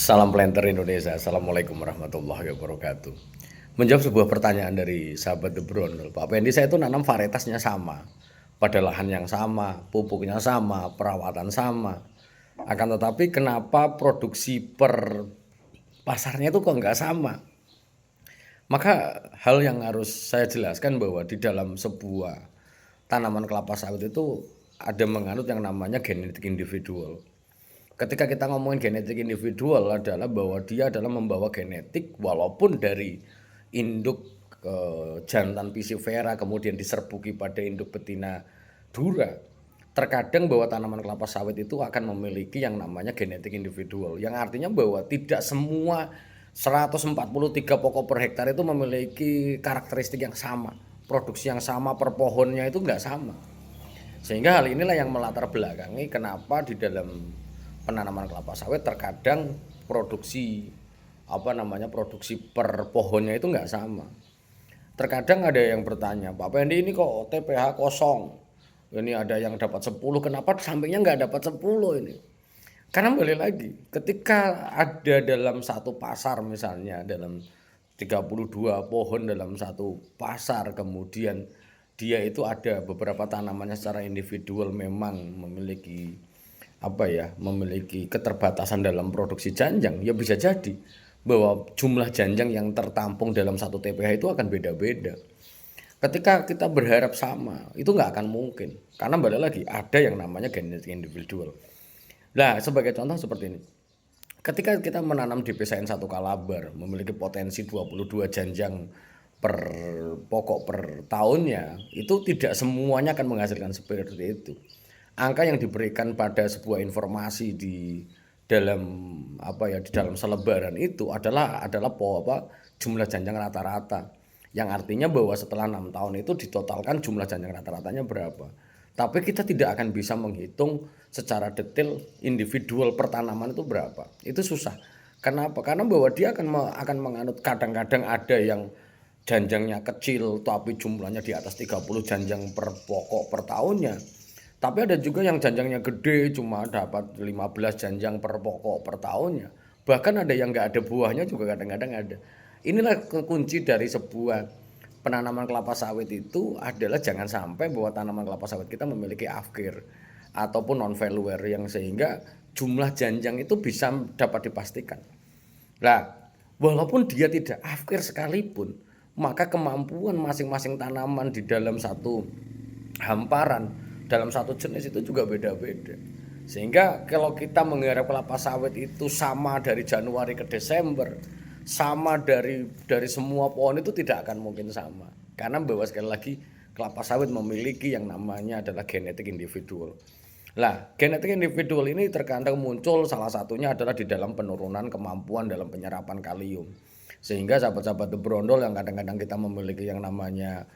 Salam planter Indonesia. Assalamualaikum warahmatullahi wabarakatuh. Menjawab sebuah pertanyaan dari sahabat The Brondol, Pak Pendi, saya itu nanam varietasnya sama, pada lahan yang sama, pupuknya sama, perawatan sama. Akan tetapi kenapa produksi per pasarnya itu kok nggak sama? Maka hal yang harus saya jelaskan bahwa di dalam sebuah tanaman kelapa sawit itu ada menganut yang namanya genetik individual. Ketika kita ngomongin genetik individual adalah bahwa dia adalah membawa genetik walaupun dari induk jantan pisifera kemudian diserbuki pada induk betina dura. Terkadang bahwa tanaman kelapa sawit itu akan memiliki yang namanya genetik individual, yang artinya bahwa tidak semua 143 pokok per hektar itu memiliki karakteristik yang sama, produksi yang sama per pohonnya itu nggak sama. Sehingga hal inilah yang melatar belakangi kenapa di dalam penanaman kelapa sawit terkadang produksi per pohonnya itu nggak sama. Terkadang ada yang bertanya, Pak Pendi, ini kok TPH kosong, ini ada yang dapat 10, kenapa sampingnya nggak dapat 10 ini? Karena balik lagi, ketika ada dalam satu pasar misalnya, dalam 32 pohon dalam satu pasar, kemudian dia itu ada beberapa tanamannya secara individual memang memiliki keterbatasan dalam produksi janjang, ya bisa jadi bahwa jumlah janjang yang tertampung dalam satu TPH itu akan beda-beda. Ketika kita berharap sama, itu nggak akan mungkin. Karena balik lagi, ada yang namanya genetik individual. Nah, sebagai contoh seperti ini. Ketika kita menanam di PSN 1 Kalabar, memiliki potensi 22 janjang per pokok per tahunnya, itu tidak semuanya akan menghasilkan seperti itu. Angka yang diberikan pada sebuah informasi di dalam di dalam selebaran itu adalah jumlah janjang rata-rata, yang artinya bahwa setelah 6 tahun itu ditotalkan jumlah janjang rata-ratanya berapa. Tapi kita tidak akan bisa menghitung secara detail individual pertanaman itu berapa. Itu susah. Kenapa? Karena bahwa dia akan menganut, kadang-kadang ada yang janjangnya kecil tapi jumlahnya di atas 30 janjang per pokok per tahunnya. Tapi ada juga yang janjangnya gede, cuma dapat 15 janjang per pokok per tahunnya. Bahkan ada yang nggak ada buahnya juga kadang-kadang ada. Inilah kunci dari sebuah penanaman kelapa sawit itu adalah jangan sampai bahwa tanaman kelapa sawit kita memiliki afkir ataupun non valuer yang sehingga jumlah janjang itu bisa dapat dipastikan. Nah, walaupun dia tidak afkir sekalipun, maka kemampuan masing-masing tanaman di dalam satu hamparan, dalam satu jenis itu juga beda-beda. Sehingga kalau kita menggarap kelapa sawit itu sama dari Januari ke Desember, sama dari semua pohon itu tidak akan mungkin sama. Karena bahwa sekali lagi kelapa sawit memiliki yang namanya adalah genetik individual. Nah, genetik individual ini terkadang muncul salah satunya adalah di dalam penurunan kemampuan dalam penyerapan kalium. Sehingga sahabat-sahabat The Brondol yang kadang-kadang kita memiliki yang namanya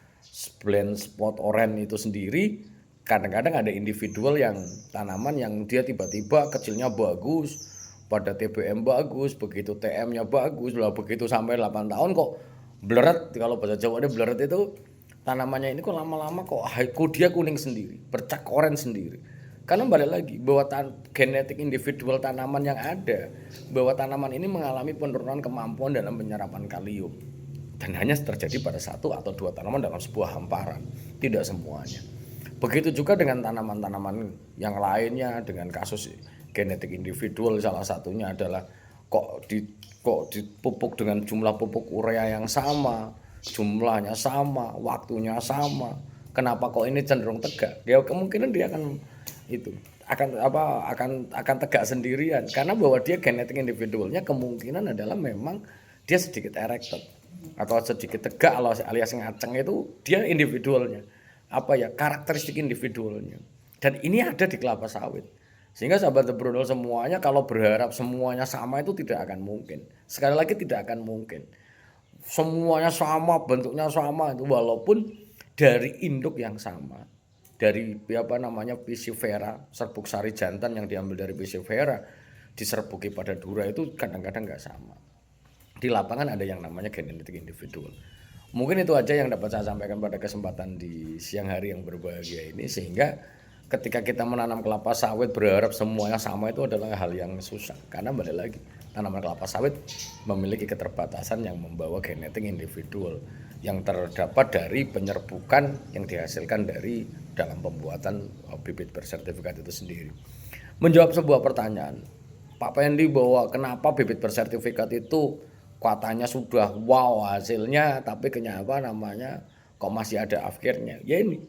blend spot orange itu sendiri, kadang-kadang ada individual yang tanaman yang dia tiba-tiba kecilnya bagus, pada TBM bagus, begitu TM-nya bagus, lah begitu sampai 8 tahun kok bleret, kalau bahasa Jawa ini bleret itu tanamannya ini kok lama-lama kok dia kuning sendiri, bercak orange sendiri. Karena balik lagi bahwa genetik individual tanaman yang ada, bahwa tanaman ini mengalami penurunan kemampuan dalam penyerapan kalium. Dan hanya terjadi pada 1 atau 2 tanaman dalam sebuah hamparan, tidak semuanya. Begitu juga dengan tanaman-tanaman yang lainnya dengan kasus genetik individual, salah satunya adalah kok dipupuk dengan jumlah pupuk urea yang sama, jumlahnya sama, waktunya sama. Kenapa kok ini cenderung tegak? Ya kemungkinan dia akan tegak sendirian karena bahwa dia genetik individualnya kemungkinan adalah memang dia sedikit erected atau sedikit tegak alias ngaceng, itu dia individualnya. Karakteristik individualnya. Dan ini ada di kelapa sawit. Sehingga sahabat The Brondol semuanya kalau berharap semuanya sama itu tidak akan mungkin. Sekali lagi tidak akan mungkin. Semuanya sama, bentuknya sama itu walaupun dari induk yang sama. Dari Piscifera, serbuk sari jantan yang diambil dari Piscifera diserbuki pada dura itu kadang-kadang nggak sama. Di lapangan ada yang namanya genetik individual. Mungkin itu aja yang dapat saya sampaikan pada kesempatan di siang hari yang berbahagia ini, sehingga ketika kita menanam kelapa sawit berharap semuanya sama itu adalah hal yang susah. Karena balik lagi, tanaman kelapa sawit memiliki keterbatasan yang membawa genetik individual yang terdapat dari penyerbukan yang dihasilkan dari dalam pembuatan bibit bersertifikat itu sendiri. Menjawab sebuah pertanyaan, Pak Pendi, bahwa kenapa bibit bersertifikat itu katanya sudah wow hasilnya, tapi kenapa namanya kok masih ada afkirnya? Ya ini,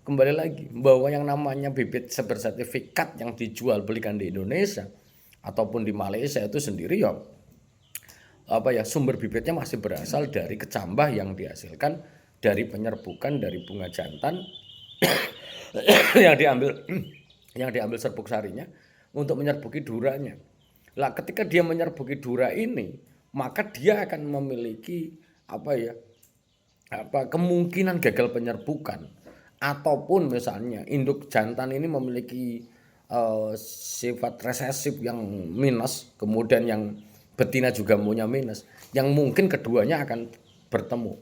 kembali lagi bahwa yang namanya bibit bersertifikat yang dijual belikan di Indonesia ataupun di Malaysia itu sendiri sumber bibitnya masih berasal dari kecambah yang dihasilkan dari penyerbukan dari bunga jantan yang diambil serbuk sarinya untuk menyerbuki duranya. Lah ketika dia menyerbuki dura ini, maka dia akan memiliki kemungkinan gagal penyerbukan, ataupun misalnya induk jantan ini memiliki sifat resesif yang minus, kemudian yang betina juga punya minus, yang mungkin keduanya akan bertemu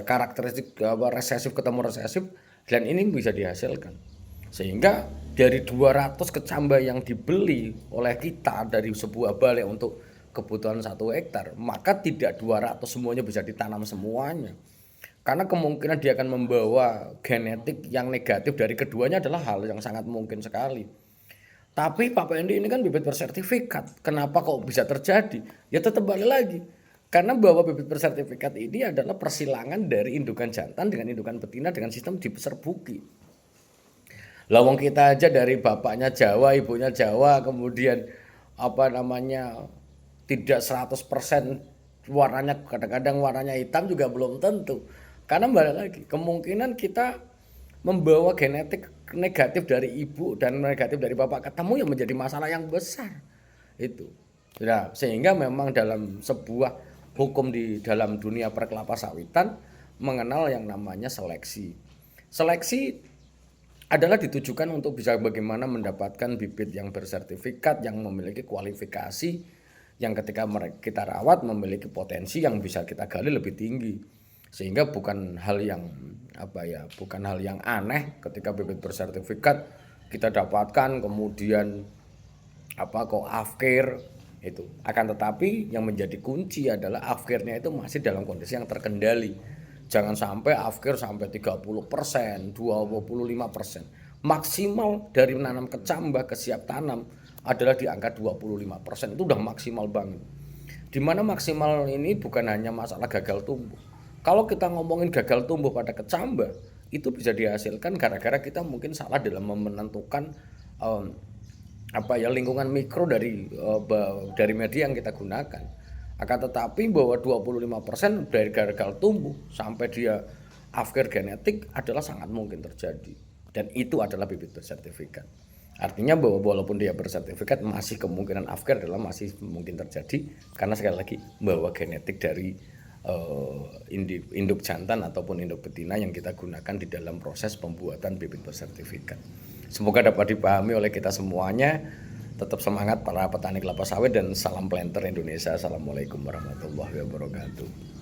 karakteristik resesif ketemu resesif, dan ini bisa dihasilkan. Sehingga dari 200 kecambah yang dibeli oleh kita dari sebuah balai untuk kebutuhan 1 hektar, maka tidak 200 semuanya bisa ditanam semuanya. Karena kemungkinan dia akan membawa genetik yang negatif dari keduanya adalah hal yang sangat mungkin sekali. Tapi Pak Pendi ini kan bibit bersertifikat. Kenapa kok bisa terjadi? Ya tetap balik lagi. Karena bahwa bibit bersertifikat ini adalah persilangan dari indukan jantan dengan indukan betina dengan sistem diserbuki. Lawang kita aja dari bapaknya Jawa, ibunya Jawa, kemudian tidak 100% warnanya, kadang-kadang warnanya hitam juga belum tentu. Karena balik lagi, kemungkinan kita membawa genetik negatif dari ibu dan negatif dari bapak ketemu yang menjadi masalah yang besar itu. Nah, sehingga memang dalam sebuah hukum di dalam dunia perkelapa sawitan mengenal yang namanya seleksi. Seleksi adalah ditujukan untuk bisa bagaimana mendapatkan bibit yang bersertifikat yang memiliki kualifikasi yang ketika kita rawat memiliki potensi yang bisa kita gali lebih tinggi. Sehingga bukan hal yang aneh ketika bibit bersertifikat kita dapatkan kemudian afkir itu. Akan tetapi yang menjadi kunci adalah afkirnya itu masih dalam kondisi yang terkendali. Jangan sampai afkir sampai 30%, 25%. Maksimal dari menanam kecambah ke siap tanam adalah di angka 25%. Itu udah maksimal banget. Dimana maksimal ini bukan hanya masalah gagal tumbuh. Kalau kita ngomongin gagal tumbuh pada kecambah, itu bisa dihasilkan gara-gara kita mungkin salah dalam menentukan lingkungan mikro dari media yang kita gunakan. Akan tetapi bahwa 25% dari gagal tumbuh sampai dia afkir genetik adalah sangat mungkin terjadi. Dan itu adalah bibit bersertifikat. Artinya bahwa walaupun dia bersertifikat, masih kemungkinan afkir adalah masih mungkin terjadi. Karena sekali lagi bahwa genetik dari induk jantan ataupun induk betina yang kita gunakan di dalam proses pembuatan bibit bersertifikat. Semoga dapat dipahami oleh kita semuanya. Tetap semangat para petani kelapa sawit dan salam planter Indonesia. Assalamualaikum warahmatullahi wabarakatuh.